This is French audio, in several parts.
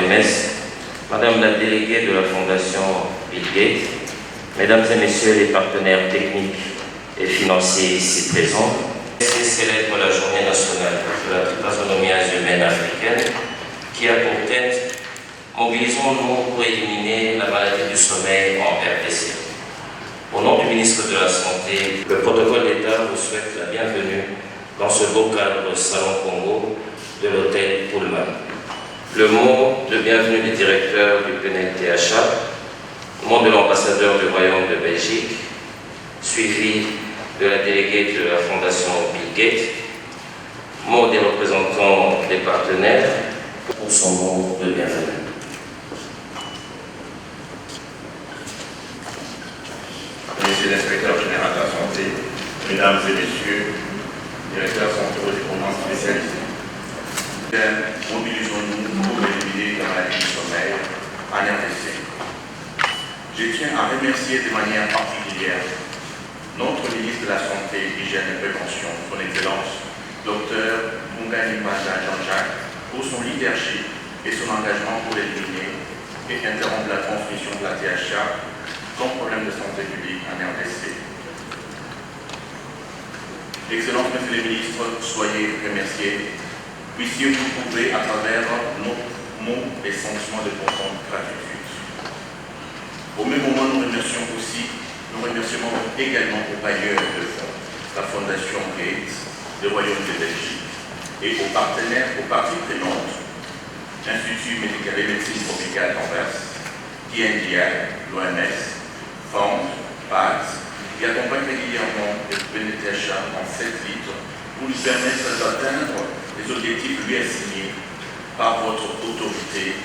l'OMS, Madame la déléguée de la Fondation Bill Gates, Mesdames et Messieurs les partenaires techniques et financiers ici présents, célèbre la Journée nationale de la tripazonomie humaine africaine qui a pour thème « Mobilisons-nous pour éliminer la maladie du sommeil en RDC ». Au nom du ministre de la Santé, le protocole d'État vous souhaite la bienvenue dans ce beau cadre Salon Congo de l'hôtel Pullman. Le mot de bienvenue du directeur du PNLTHA, mot de l'ambassadeur du Royaume de Belgique, suivi de la déléguée de la Fondation Bill Gates, mot des représentants des partenaires pour son mot de bienvenue. Monsieur l'inspecteur général de la santé, mesdames et messieurs, directeurs centraux des programmes spécialisés. Mobilisons-nous pour éliminer la maladie du sommeil en RDC. Je tiens à remercier de manière particulière notre ministre de la Santé, Hygiène et Prévention, son Excellence, Dr Mungani Mbaza Jean-Jacques, pour son leadership et son engagement pour éliminer et interrompre la transmission de la THA sans problème de santé publique en RDC. Excellence, Monsieur le Ministre, soyez remerciés. Puissiez-vous trouver à travers nos mots et sentiments de profonde gratitude. Au même moment, nous remercions également aux bailleurs de fonds, la Fondation Gates, le Royaume de Belgique, et aux partenaires, aux parties prenantes, l'Institut médical et médecine tropicale d'Anvers, TNDI, l'OMS, FOND, PATS, qui accompagnent régulièrement le PNLTHA en 7 litres pour lui permettre d'atteindre les objectifs lui assignés par votre autorité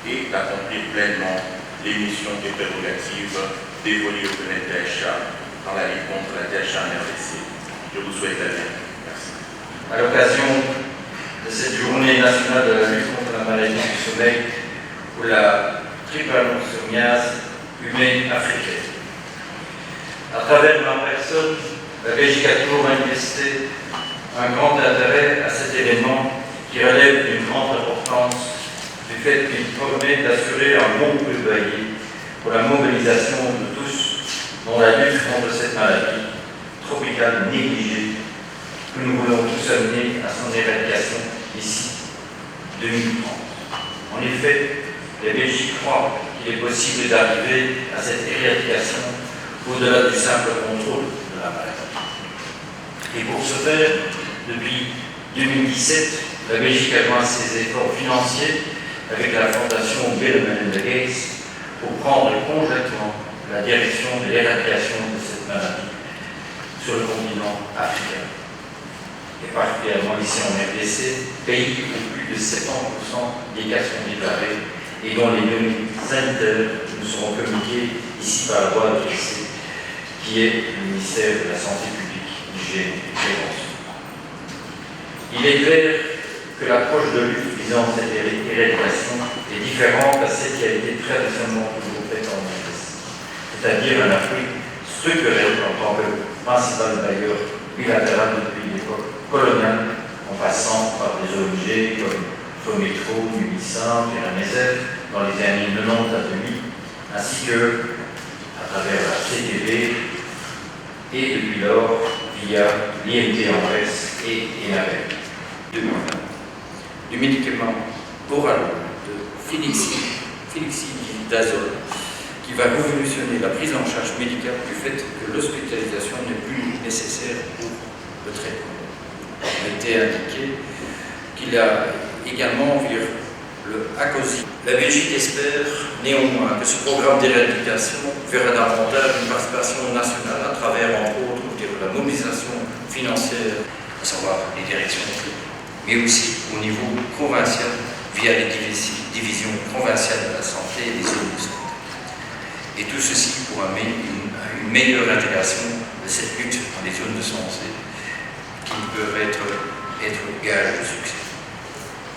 et d'accomplir pleinement les missions et prérogatives dévolues au PNLTHA dans la lutte contre la THA en RDC. Je vous souhaite la bienvenue. Merci. À l'occasion de cette journée nationale de la lutte contre la maladie du sommeil ou la trypanosomiase humaine africaine. À travers ma personne, la Belgique a toujours manifesté un grand intérêt à cet événement qui relève d'une grande importance du fait qu'il permet d'assurer un bon plaidoyer pour la mobilisation de tous dans la lutte contre cette maladie tropicale négligée que nous voulons tous amener à son éradication d'ici 2030. En effet, les Belgiques croient qu'il est possible d'arriver à cette éradication au-delà du simple contrôle de la maladie. Et pour ce faire, depuis 2017, la Belgique a joint ses efforts financiers avec la Fondation Bill & Melinda Gates pour prendre conjointement la direction de l'éradication de cette maladie sur le continent africain. Et particulièrement ici en RDC, pays où plus de 70% des cas sont déclarés et dont les données sanitaires nous seront communiquées ici par la voie de l'OMS, qui est le ministère de la Santé publique, Hygiène et Prévention. Il est clair que l'approche de lutte visant cette éradication est différente à celle qui a été traditionnellement toujours faite en RDC, c'est-à-dire un appui structurel en tant que principal bailleur bilatéral depuis l'époque coloniale, en passant par des ONG comme Fometro, Numisan, Ferramézet dans les années 90 à 2000, ainsi que à travers la CTV et depuis lors via l'IMT Anvers et ENAVER. 2020. Du médicament Boralon de phylloxydazole qui va révolutionner la prise en charge médicale du fait que l'hospitalisation n'est plus nécessaire pour le traitement. Il a été indiqué qu'il a également le Acosi. La Belgique espère néanmoins que ce programme d'éradication verra davantage une participation nationale à travers, entre autres, la mobilisation financière, à savoir les directions, mais aussi au niveau provincial via les divisions provinciales de la santé et des zones de santé. Et tout ceci pour amener une meilleure intégration de cette lutte dans les zones de santé qui peuvent être gage de succès.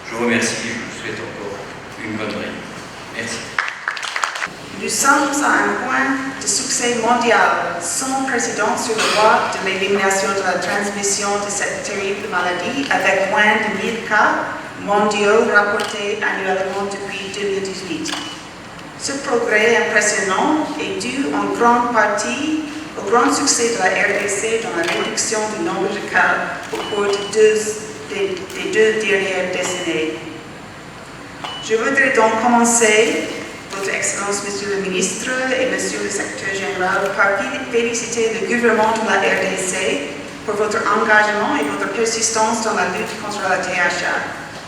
Je vous remercie et je vous souhaite encore une bonne réunion. Merci. Nous sommes à un point de succès mondial sans précédent sur le voie de l'élimination de la transmission de cette terrible maladie avec moins de 1000 cas mondiaux rapportés annuellement depuis 2018. Ce progrès impressionnant est dû en grande partie au grand succès de la RDC dans la réduction du nombre de cas au cours des deux dernières décennies. Je voudrais donc commencer, Votre Excellence, Monsieur le Ministre et Monsieur le Secrétaire Général, par féliciter le gouvernement de la RDC pour votre engagement et votre persistance dans la lutte contre la THA.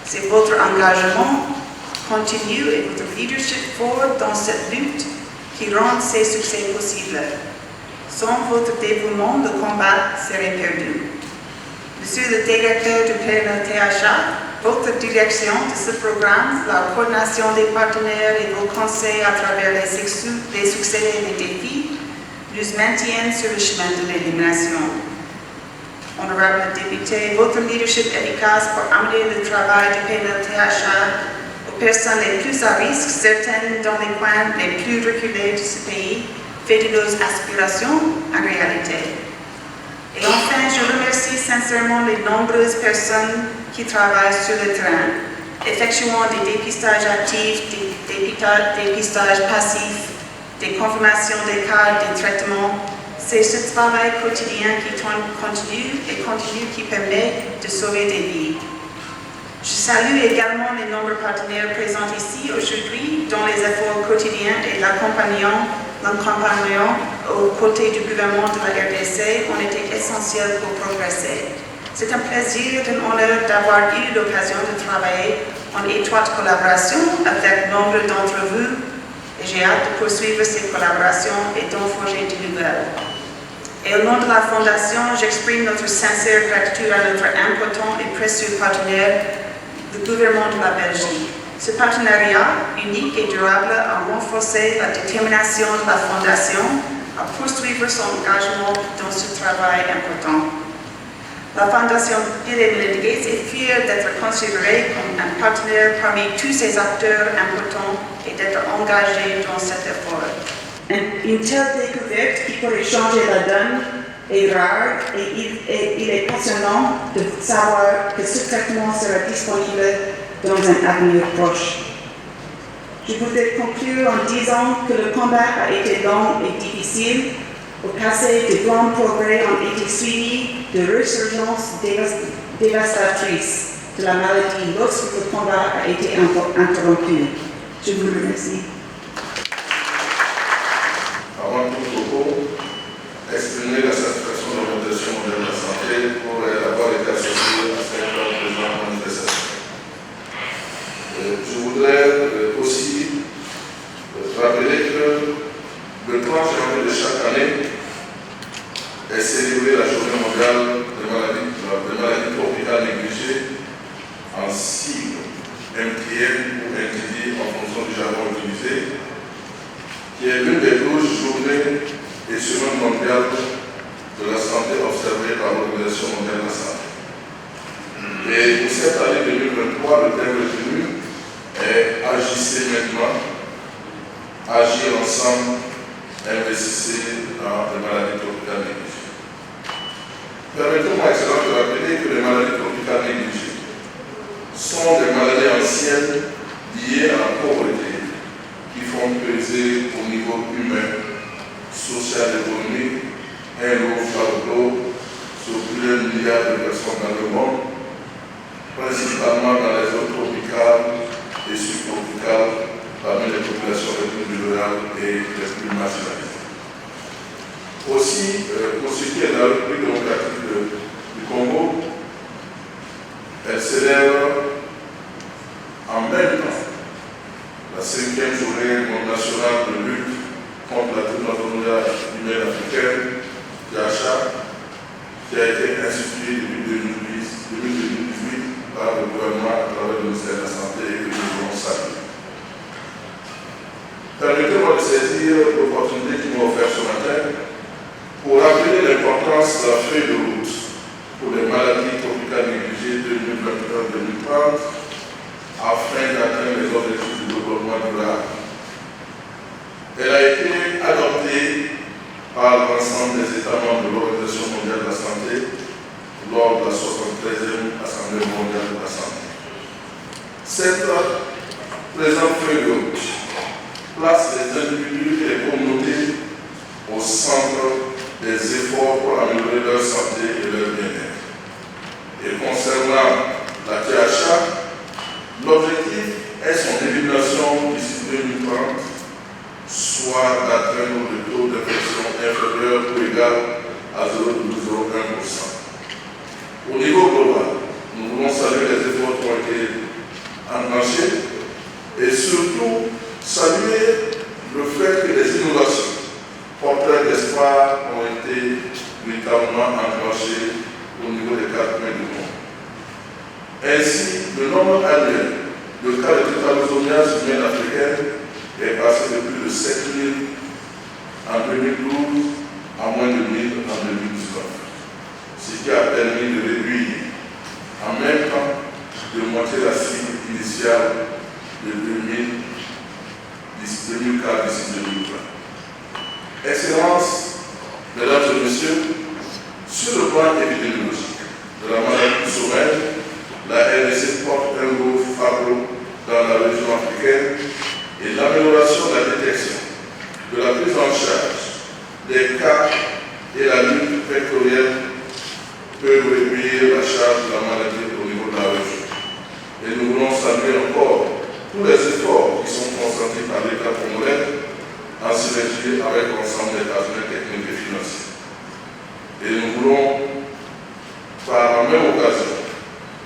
C'est votre engagement continu et votre leadership fort dans cette lutte qui rend ces succès possibles. Sans votre dévouement, le combat serait perdu. Monsieur le directeur du PNLTHA, votre direction de ce programme, la coordination des partenaires et vos conseils à travers les succès et les défis nous maintiennent sur le chemin de l'élimination. Honorable député, votre leadership efficace pour amener le travail du PNLTHA aux personnes les plus à risque, certaines dans les coins les plus reculés de ce pays, fait de nos aspirations en réalité. Et enfin, je remercie sincèrement les nombreuses personnes qui travaillent sur le terrain, effectuant des dépistages actifs, des dépistages passifs, des confirmations des cas, des traitements. C'est ce travail quotidien qui continue qui permet de sauver des vies. Je salue également les nombreux partenaires présents ici aujourd'hui dont les efforts quotidiens et l'accompagnement aux côtés du gouvernement de la RDC ont été essentiels pour progresser. C'est un plaisir et un honneur d'avoir eu l'occasion de travailler en étroite collaboration avec nombre d'entre vous et j'ai hâte de poursuivre ces collaborations et d'en forger de nouvelles. Et au nom de la Fondation, j'exprime notre sincère gratitude à notre important et précieux partenaire, le gouvernement de la Belgique. Ce partenariat unique et durable a renforcé la détermination de la Fondation à poursuivre son engagement dans ce travail important. La Fondation Bill et Melinda Gates est fière d'être considérée comme un partenaire parmi tous ces acteurs importants et d'être engagée dans cet effort. Une telle découverte qui pourrait changer la donne est rare et il est passionnant de savoir que ce traitement sera disponible dans un avenir proche. Je voudrais conclure en disant que le combat a été long et difficile. Au passé, de grands progrès ont été suivis de resurgences dévastatrices de la maladie lorsque le combat a été interrompu. Je vous remercie. Avant tout propos, exprimer la satisfaction de l'Organisation mondiale de la santé pour avoir été associée à cette présente manifestation. Je voudrais aussi rappeler que le 30 janvier de chaque année est célébrée la journée mondiale des maladies tropicales négligées en sigle MTN ou MTD en fonction du jargon utilisé, qui est l'une des 12 journées et semaines mondiales de la santé observée par l'Organisation mondiale de la santé. Et pour cette année 2023, le thème retenu est Agissez maintenant, agir ensemble, investissez dans les maladies tropicales négligées. Permettez-moi, Excellence, de rappeler que les maladies tropicales négligées sont des maladies anciennes liées à la pauvreté qui font peser au niveau humain, social et économique un lourd fardeau sur plusieurs milliards de personnes dans le monde, principalement dans les zones tropicales et subtropicales, parmi les populations les plus vulnérables et les plus marginalisées. Aussi, pour ce qui est de la République démocratique du Congo, elle célèbre en même temps la 5e journée nationale de lutte contre la téléphobie humaine africaine, THA, qui a été instituée depuis 2018 par le gouvernement à travers le ministère de la Santé et que nous voulons saluer. Permettez-moi de saisir l'opportunité qui m'a offert ce matin pour rappeler l'importance de la feuille de route pour les maladies tropicales négligées 2021-2027 individus et les communautés au centre des efforts pour améliorer leur santé et leur bien-être. Et concernant la THA, l'objectif est son élimination d'ici 2030, soit d'atteindre le taux d'infection inférieur ou égal à 0,01%. Au niveau global, nous voulons saluer les efforts qui ont été enclenchés et surtout saluer le fait que les innovations porteurs d'espoir ont été véritablement enclenchées au niveau des 4 points du monde. Ainsi, le nombre annuel de cas de trypanosomiase humaine africaine est passé de plus de 7 000 en 2012 à moins de 1 000 en 2019, ce qui a permis de réduire en même temps de moitié la cible initiale de 2000 cas d'ici 2020. Excellences, Mesdames et Messieurs, sur le plan épidémiologique de la maladie du sommeil, la RDC porte un gros fardeau dans la région africaine et l'amélioration de la détection, de la prise en charge des cas et la lutte vectorielle peuvent réduire la charge de la maladie au niveau de la région. Et nous voulons saluer encore tous les efforts qui sont consentis par l'État congolais en synergie avec l'ensemble des partenaires techniques et financiers. Et nous voulons, par la même occasion,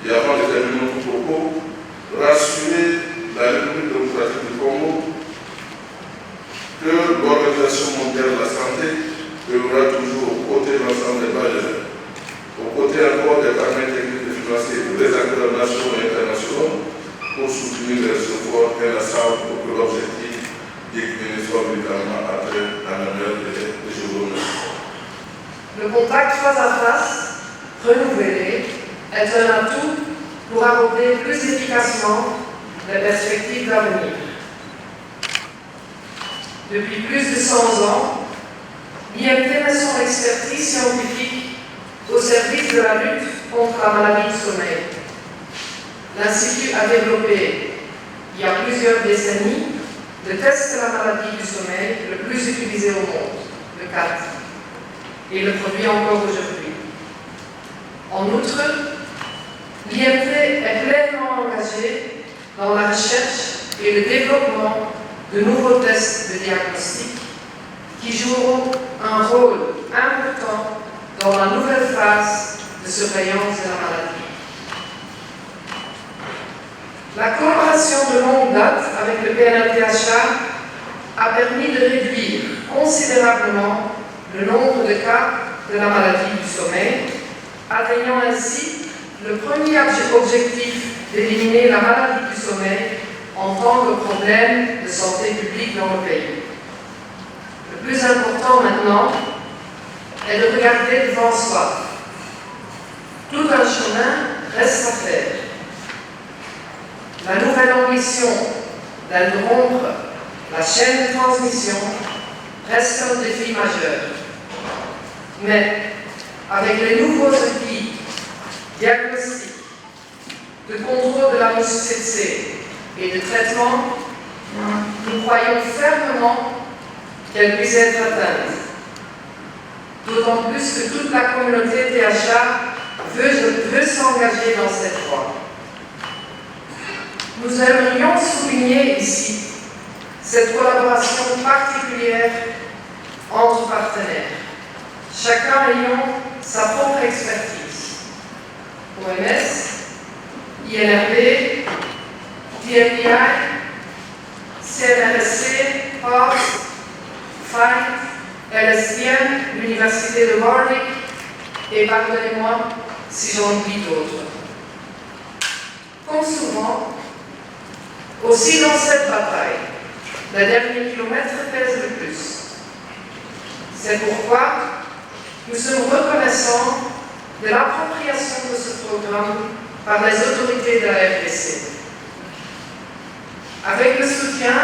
et avant de terminer notre propos, rassurer la République démocratique du Congo que l'Organisation mondiale de la santé œuvrera toujours aux côtés de l'ensemble des bailleurs, aux côtés encore des partenaires techniques et financiers et tous les acteurs nationaux et internationaux pour soutenir les efforts inlassables pour que l'objectif d'Équilibre soit véritablement atteint à la meilleure délai. Je vous remercie. Le contact face à face renouvelé est un atout pour aborder plus efficacement les perspectives d'avenir. Depuis plus de 100 ans, l'IMT met son expertise scientifique au service de la lutte contre la maladie du sommeil. L'Institut a développé, il y a plusieurs décennies, le test de la maladie du sommeil le plus utilisé au monde, le CAT, et le produit encore aujourd'hui. En outre, l'IMT est pleinement engagé dans la recherche et le développement de nouveaux tests de diagnostic qui joueront un rôle important dans la nouvelle phase de surveillance de la maladie. La collaboration de longue date avec le PNLTHA a permis de réduire considérablement le nombre de cas de la maladie du sommeil, atteignant ainsi le premier objectif d'éliminer la maladie du sommeil en tant que problème de santé publique dans le pays. Le plus important maintenant est de regarder devant soi. Tout un chemin reste à faire. La nouvelle ambition d'interrompre la chaîne de transmission reste un défi majeur. Mais avec les nouveaux outils diagnostiques, de contrôle de la muscle et de traitement, nous croyons fermement qu'elle puisse être atteinte. D'autant plus que toute la communauté THA veut s'engager dans cette voie. Nous aimerions souligner ici cette collaboration particulière entre partenaires, chacun ayant sa propre expertise. OMS, INRB, DMDI, CNRSC, PAS, FIGHT, LSTM, l'Université de Warwick, et pardonnez-moi si j'en oublie d'autres. Comme souvent, aussi dans cette bataille, le dernier kilomètre pèse le plus. C'est pourquoi nous sommes reconnaissants de l'appropriation de ce programme par les autorités de la RDC. Avec le soutien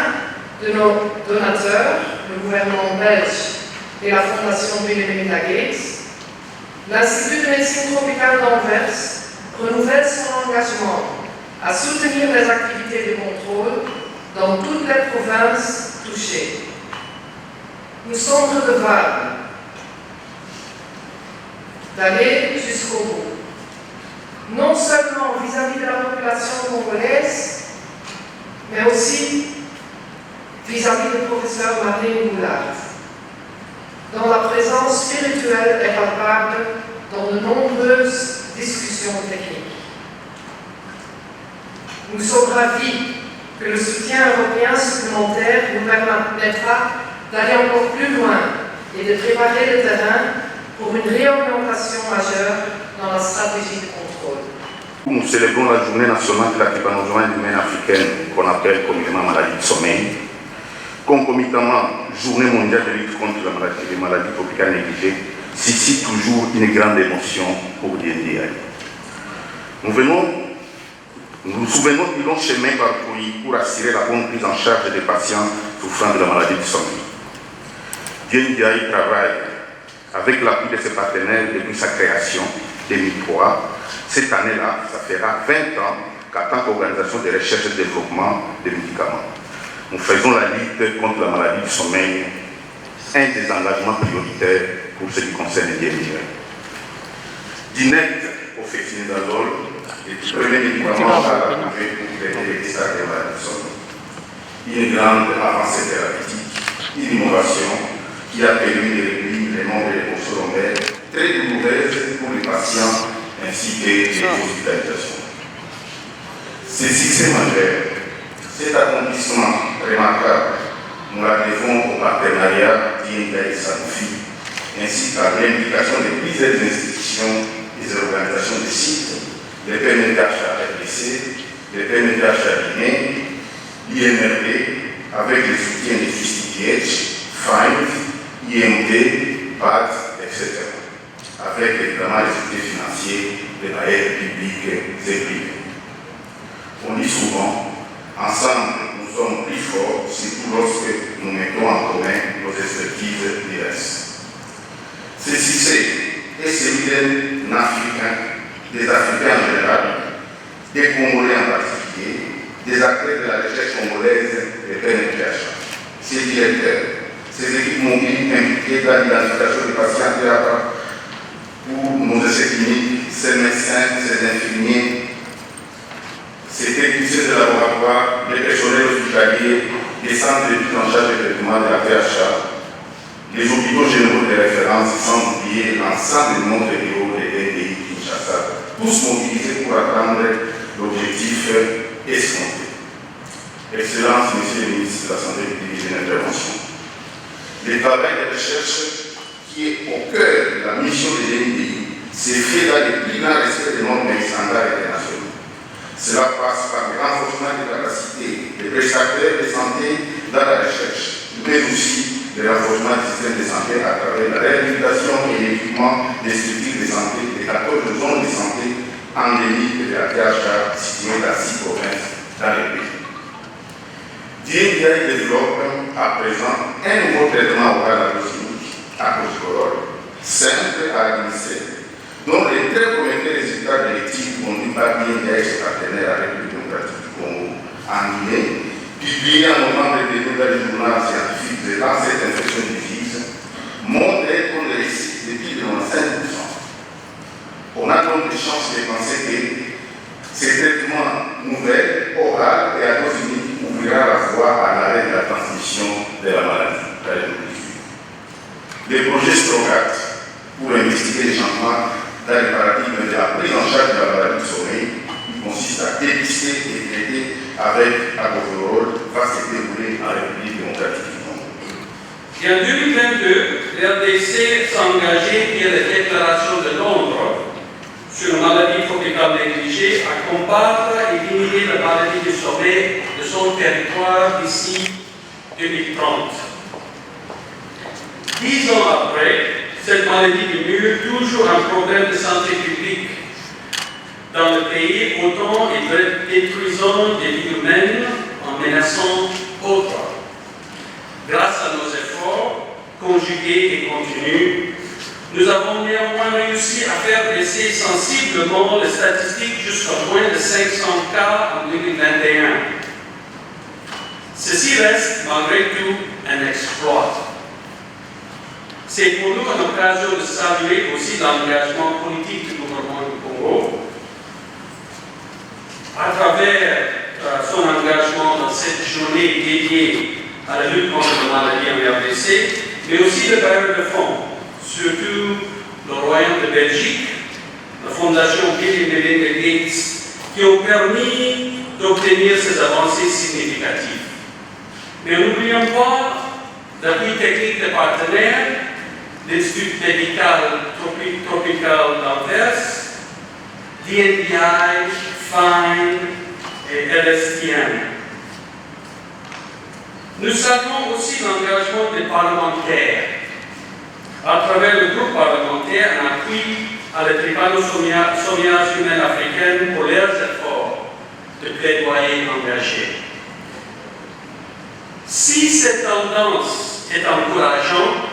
de nos donateurs, le gouvernement belge et la Fondation Bill et Melinda Gates, l'Institut de médecine tropicale d'Anvers renouvelle son engagement à soutenir les activités de contrôle dans toutes les provinces touchées. nous sommes redevables d'aller jusqu'au bout, non seulement vis-à-vis de la population congolaise, mais aussi vis-à-vis du professeur Martin Goulart, dont la présence spirituelle est palpable dans de nombreuses discussions techniques. Nous sommes ravis que le soutien européen supplémentaire nous permettra d'aller encore plus loin et de préparer le terrain pour une réorientation majeure dans la stratégie de contrôle. Nous célébrons la journée nationale de la drépanosormie humaine africaine, qu'on appelle communément maladie du sommeil, concomitamment journée mondiale de lutte contre les maladies tropicales négligées, suscite toujours une grande émotion pour DNDI. Nous nous souvenons du long chemin parcouru pour assurer la bonne prise en charge des patients souffrant de la maladie du sommeil. DNDI travaille avec l'appui de ses partenaires depuis sa création, 2003. Cette année-là, ça fera 20 ans qu'en tant qu'organisation de recherche et de développement des médicaments, nous faisons la lutte contre la maladie du sommeil, un des engagements prioritaires pour ce qui concerne les DNDI. Dinette au fétinidazole, les premiers médicaments à la trouver pour traiter les stades de maladie du sommeil. Une grande avancée thérapeutique, une innovation qui a permis de réduire le nombre de consolomères très douloureuses pour les patients ainsi que les hospitalisations. Ce succès majeur, cet accomplissement remarquable, nous la devons au partenariat d'INDA et Sanofi, ainsi qu'à l'implication de plusieurs institutions et des organisations de sites, les PNDH à RDC, les PNDH à Guinée, l'INRB, avec le soutien des FISTIH, FIND, IMD, PAD, etc. Avec évidemment les soutiens financiers des bailleurs publics et privés. On dit souvent, ensemble nous sommes plus forts, surtout lorsque nous mettons en commun nos expertises diverses. Ce succès est celui d'un Africain, des Africains en général, des Congolais en particulier, des acteurs de la recherche congolaise et PNPH, ses directeurs, ses équipes mobiles impliquées dans l'identification des patients thérapeutes pour nos essais cliniques, ces médecins, ces infirmiers, ces techniciens de laboratoire, les personnels hospitaliers, les centres de prise en charge de traitement de la PHA, les hôpitaux généraux de référence, sans oublier l'ensemble de notre bureau de DNDI Kinshasa, tous mobilisés pour atteindre l'objectif escompté. Excellence, Monsieur le ministre de la Santé publique et de l'Intervention. Le travail de recherche qui est au cœur de la mission de l'NDI s'est fait dans le plus grand respect des normes et standards internationaux. Cela passe par le renforcement des capacités des prestataires de santé dans la recherche, mais aussi le renforcement du système de santé à travers la réhabilitation et l'équipement des structures de santé des 14 zones de santé endémiques de la THA situées dans 6 provinces dans le pays. DNDI développe à présent un nouveau traitement oral à dose unique, à corticoïde, simple à administrer, dont les très prometteurs résultats de l'étude conduite par DNDI et ses partenaires à la République démocratique du Congo en Guinée, publié en novembre dernier dans le journal scientifique de Lancet Infection Disease, montre qu'on le réussit depuis de 5%. On a donc des chances de penser que ces traitements nouvelles, orales et à dose unique ouvrira la voie à l'arrêt de la transmission de la maladie. Les projets STROGAT pour investiguer les changements dans les paradigmes de la prise en charge de la maladie du sommeil, qui consiste à dépister et traiter avec alcool, va se dérouler en République démocratique du Congo. Et en 2022, l'RDC s'est engagé via la déclaration de Londres sur la maladie tropicale négligée à combattre et diminuer la maladie du sommeil de son territoire d'ici 2030. 10 ans après, cette maladie demeure toujours un problème de santé publique dans le pays, autant et détruisant des vies humaines en menaçant autres. Grâce à nos efforts conjugués et continus, nous avons néanmoins réussi à faire baisser sensiblement les statistiques jusqu'à moins de 500 cas en 2021. Ceci reste malgré tout un exploit. C'est pour nous une occasion de saluer aussi l'engagement politique du gouvernement du Congo à travers son engagement dans cette journée dédiée à la lutte contre la maladie en RDC, mais aussi le bailleur de fonds, surtout le Royaume de Belgique, la Fondation Bill et Melinda Gates, qui ont permis d'obtenir ces avancées significatives. Mais n'oublions pas l'appui technique des partenaires, l'Institut médical tropical d'Anvers, DNDi, FIND et LSTM. Nous saluons aussi l'engagement des parlementaires à travers le groupe parlementaire en appui à la trypanosomiase humaine africaine pour leurs efforts de plaidoyer engagés. Si cette tendance est encourageante,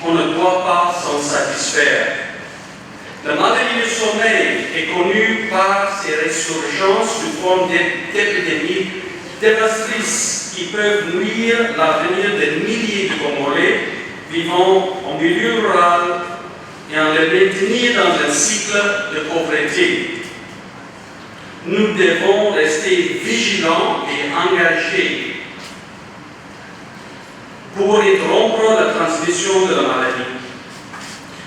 on ne doit pas s'en satisfaire. La maladie du sommeil est connue par ses résurgences sous forme d'épidémies dévastatrices qui peuvent nuire l'avenir de milliers de Congolais vivant en milieu rural et en les maintenir dans un cycle de pauvreté. Nous devons rester vigilants et engagés pour interrompre la transmission de la maladie.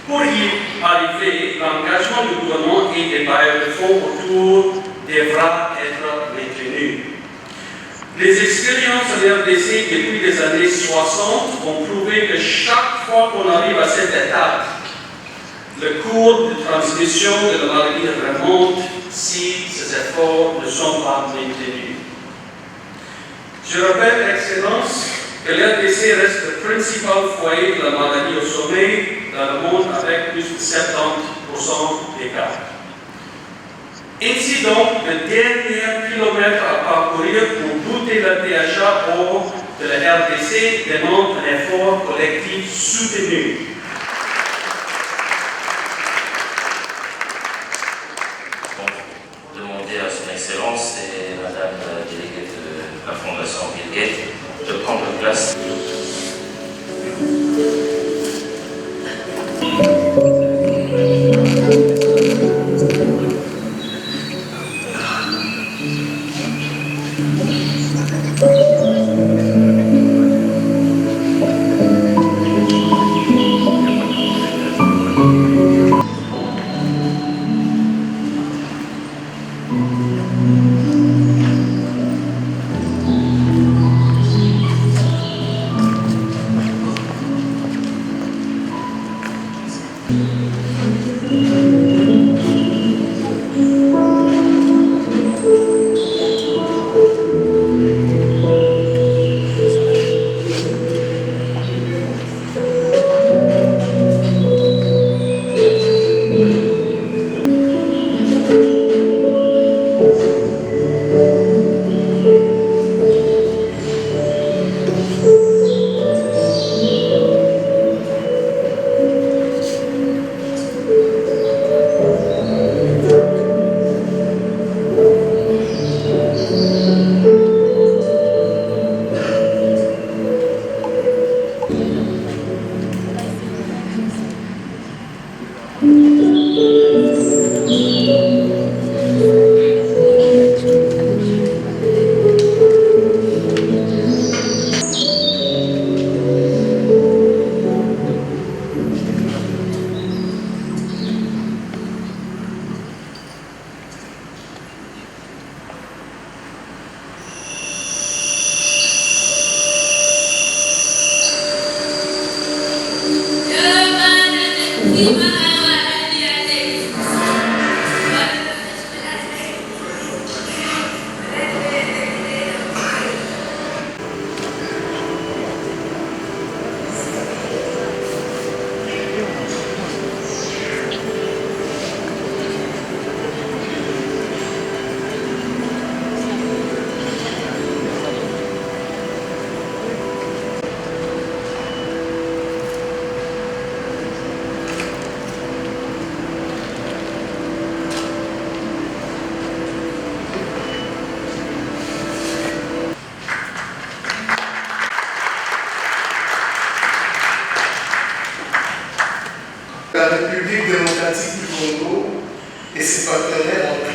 Pour y arriver, l'engagement du gouvernement et des bailleurs de fonds autour devra être maintenu. Les expériences en RDC depuis les années 60 ont prouvé que chaque fois qu'on arrive à cette étape, le cours de transmission de la maladie remonte si ces efforts ne sont pas maintenus. Je rappelle, Excellence, que l'RDC reste le principal foyer de la maladie au sommeil dans le monde avec plus de 70% des cas. Ainsi donc, le dernier kilomètre à parcourir pour bouter la THA hors de la RDC demande un effort collectif soutenu. Demander à son Excellence et Madame la déléguée de la Fondation Bill Gates de prendre place.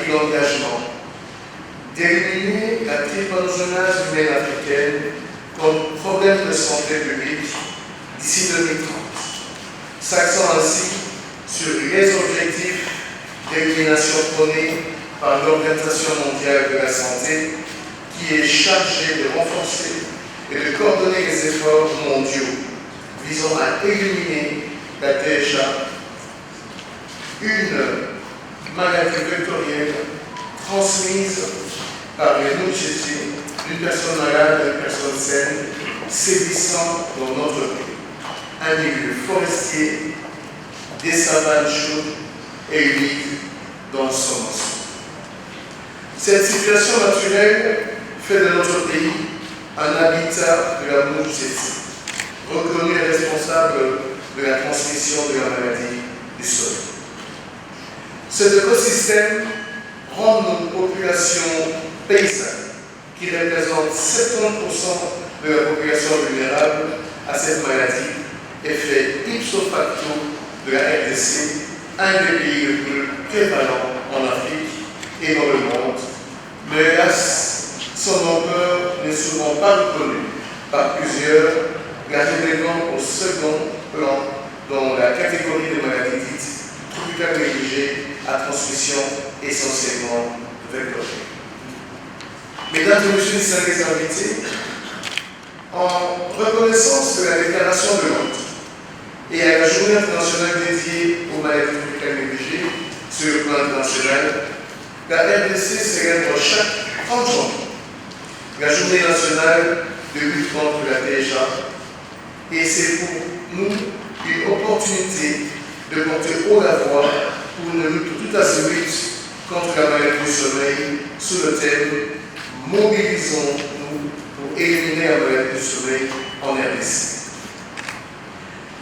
pris l'engagement d'éliminer la trypanosomase humaine africaine comme problème de santé publique d'ici 2030, s'axant ainsi sur les objectifs d'élimination prônés par l'Organisation mondiale de la santé, qui est chargée de renforcer et de coordonner les efforts mondiaux visant à éliminer la THA, une maladie vectorielle transmise par les mouches d'une personne malade à une personne saine, sévissant dans notre pays. Un milieu forestier, des savanes chaudes et humides dans son ensemble. Cette situation naturelle fait de notre pays un habitat de la mouche tsetse, reconnu et responsable de la transmission de la maladie du sol. Cet écosystème rend nos populations paysannes, qui représentent 70% de la population vulnérable à cette maladie, et fait ipso facto de la RDC un des pays les plus prévalents en Afrique et dans le monde. Mais hélas, son ampleur n'est souvent pas reconnue par plusieurs, la reléguant au second plan dans la catégorie des maladies dites tropicales négligées à transmission essentiellement vectorielle. Mesdames et messieurs, distingués invités, en reconnaissance de la déclaration de Londres et à la journée internationale dédiée aux maladies tropicales négligées sur le plan international, la RDC célèbre chaque 30 janvier la journée nationale de lutte contre la THA, et c'est pour nous une opportunité de porter haut la voix pour une lutte tout azimut contre la maladie du sommeil sous le thème « Mobilisons-nous pour éliminer la maladie du sommeil en RDC ».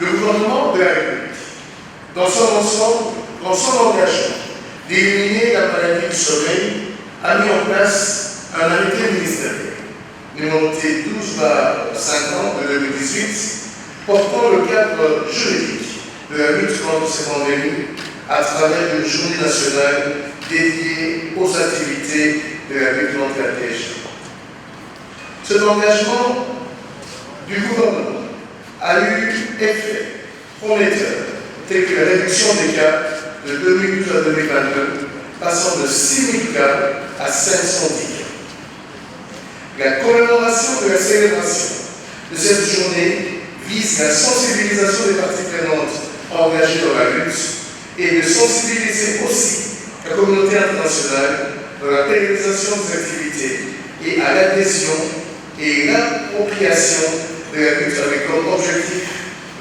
Le gouvernement de la République, dans son engagement d'éliminer la maladie du sommeil, a mis en place un arrêté ministériel, numéroté 12/50 de 2018, portant le cadre juridique de la lutte contre cette pandémie à travers une journée nationale dédiée aux activités de la lutte contre la THA. Cet engagement du gouvernement a eu effet prometteur, tel que la réduction des cas de 2012 à 2022, passant de 6 000 cas à 510 cas. La commémoration de la célébration de cette journée vise la sensibilisation des parties prenantes engagées dans la lutte et de sensibiliser aussi la communauté internationale dans la pérennisation des activités et à l'adhésion et l'appropriation de la lutte avec comme objectif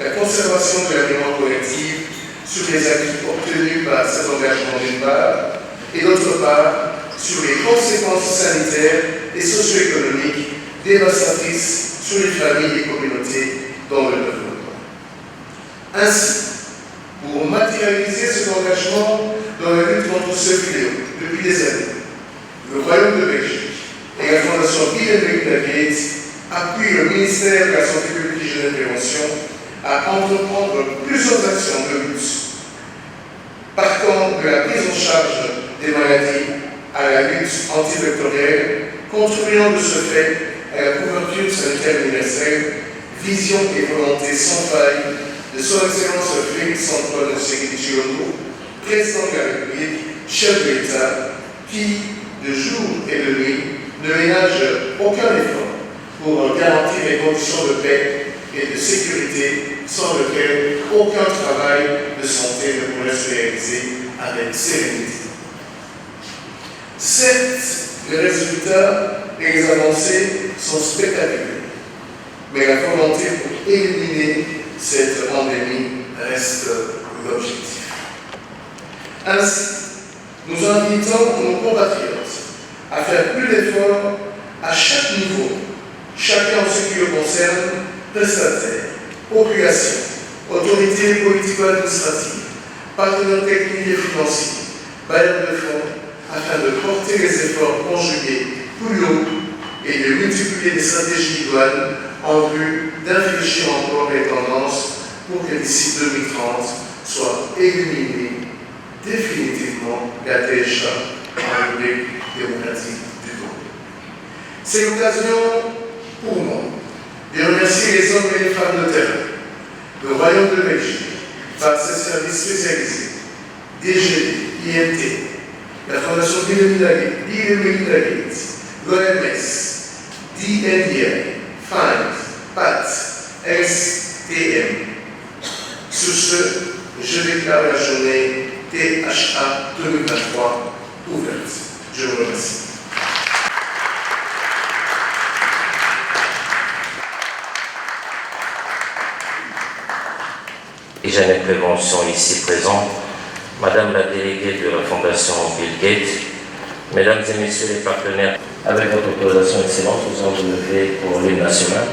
la conservation de la mémoire collective sur les acquis obtenus par cet engagement d'une part, et d'autre part sur les conséquences sanitaires et socio-économiques dévastatrices sur les familles et communautés dans le développement. Ainsi, pour matérialiser cet engagement dans la lutte contre ce fléau depuis des années, le Royaume de Belgique et la Fondation Bill et Melinda Gates appuient le ministère de la Santé publique et de la Prévention à entreprendre plusieurs actions de lutte, partant de la prise en charge des maladies à la lutte antivectorielle, contribuant de ce fait à la couverture sanitaire universelle, vision et volonté sans faille de son Excellence Félix Antoine Tshisekedi Tshilombo, président de la République, chef de l'État, qui, de jour et de nuit, ne ménage aucun effort pour garantir les conditions de paix et de sécurité sans lequel aucun travail de santé ne pourrait se réaliser avec sérénité. Certes, les résultats et les avancées sont spectaculaires, mais la volonté pour éliminer cette pandémie reste l'objectif. Ainsi, nous invitons nos compatriotes à faire plus d'efforts à chaque niveau, chacun en ce qui le concerne, prestataires, population, autorités politico-administratives, partenaires techniques et financiers, bailleurs de fonds, afin de porter les efforts conjugués plus haut et de multiplier les stratégies idoines en vue d'infléchir encore les tendances pour que d'ici 2030 soit éliminée définitivement la THA République démocratique du Togo. C'est l'occasion pour moi de remercier les hommes et les femmes de terrain, le Royaume de Belgique, par ses services spécialisés, DGD, INT, la Fondation Bill et Melinda Gates, l'OMS, DNDI, FIND, PAT, STM. Sur ce, je déclare la journée THA 2023 ouverte. Je vous remercie. Hygiène et prévention ici présent, Madame la déléguée de la Fondation Bill Gates, Mesdames et Messieurs les partenaires, avec votre autorisation excellente, nous allons nous lever pour l'hymne national.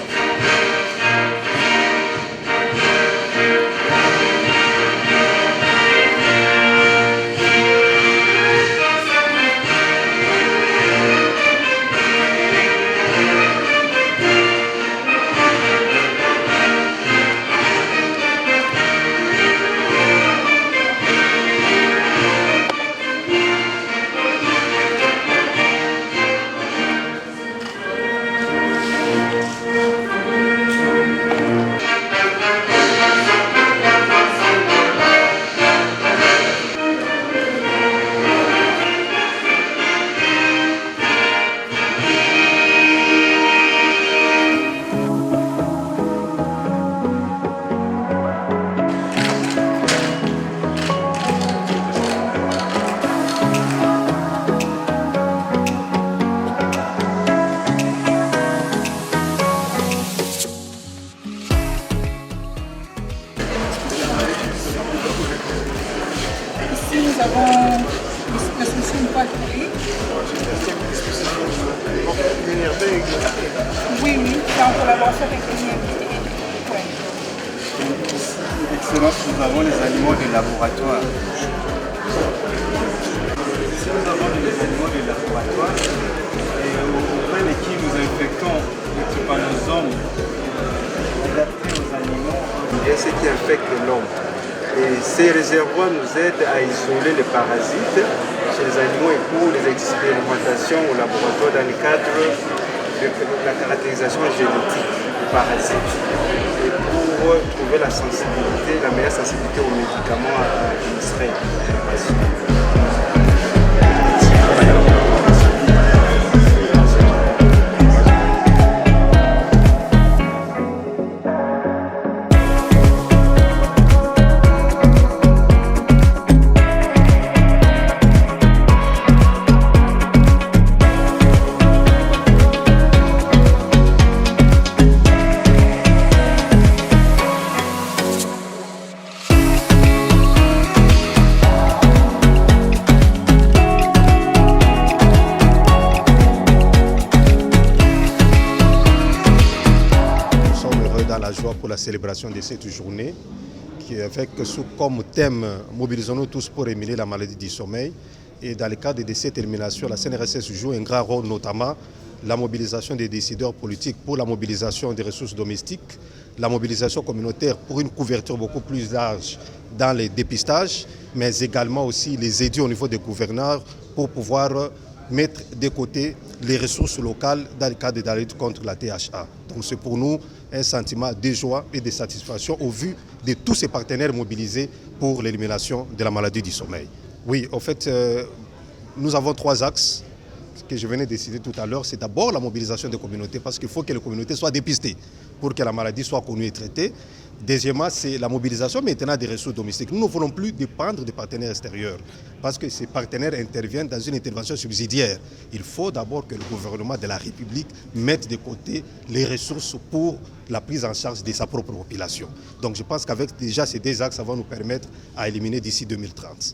Ici, nous avons la solution de poêle pourrie. Oui, c'est en collaboration avec l'INRB. Excellence, nous avons les aliments de laboratoire. Ici, nous avons les aliments de laboratoire et auprès de qui nous infectons les trypanosomes adaptés aux animaux et ce qui infecte l'homme. Et ces réservoirs nous aident à isoler les parasites chez les animaux et pour les expérimentations au laboratoire dans le cadre de la caractérisation génétique des parasites et pour trouver la sensibilité, la meilleure sensibilité aux médicaments à administrer. La joie pour la célébration de cette journée qui avec comme thème mobilisons-nous tous pour éliminer la maladie du sommeil, et dans le cadre de cette élimination la CNRSS joue un grand rôle, notamment la mobilisation des décideurs politiques pour la mobilisation des ressources domestiques, la mobilisation communautaire pour une couverture beaucoup plus large dans les dépistages, mais également aussi les aider au niveau des gouverneurs pour pouvoir mettre de côté les ressources locales dans le cadre de la lutte contre la THA. Donc c'est pour nous un sentiment de joie et de satisfaction au vu de tous ces partenaires mobilisés pour l'élimination de la maladie du sommeil. Oui, en fait, nous avons 3 axes que je venais de citer tout à l'heure. C'est d'abord la mobilisation des communautés parce qu'il faut que les communautés soient dépistées pour que la maladie soit connue et traitée. Deuxièmement, c'est la mobilisation maintenant des ressources domestiques. Nous ne voulons plus dépendre des partenaires extérieurs parce que ces partenaires interviennent dans une intervention subsidiaire. Il faut d'abord que le gouvernement de la République mette de côté les ressources pour la prise en charge de sa propre population. Donc je pense qu'avec déjà ces 2 axes, ça va nous permettre à éliminer d'ici 2030.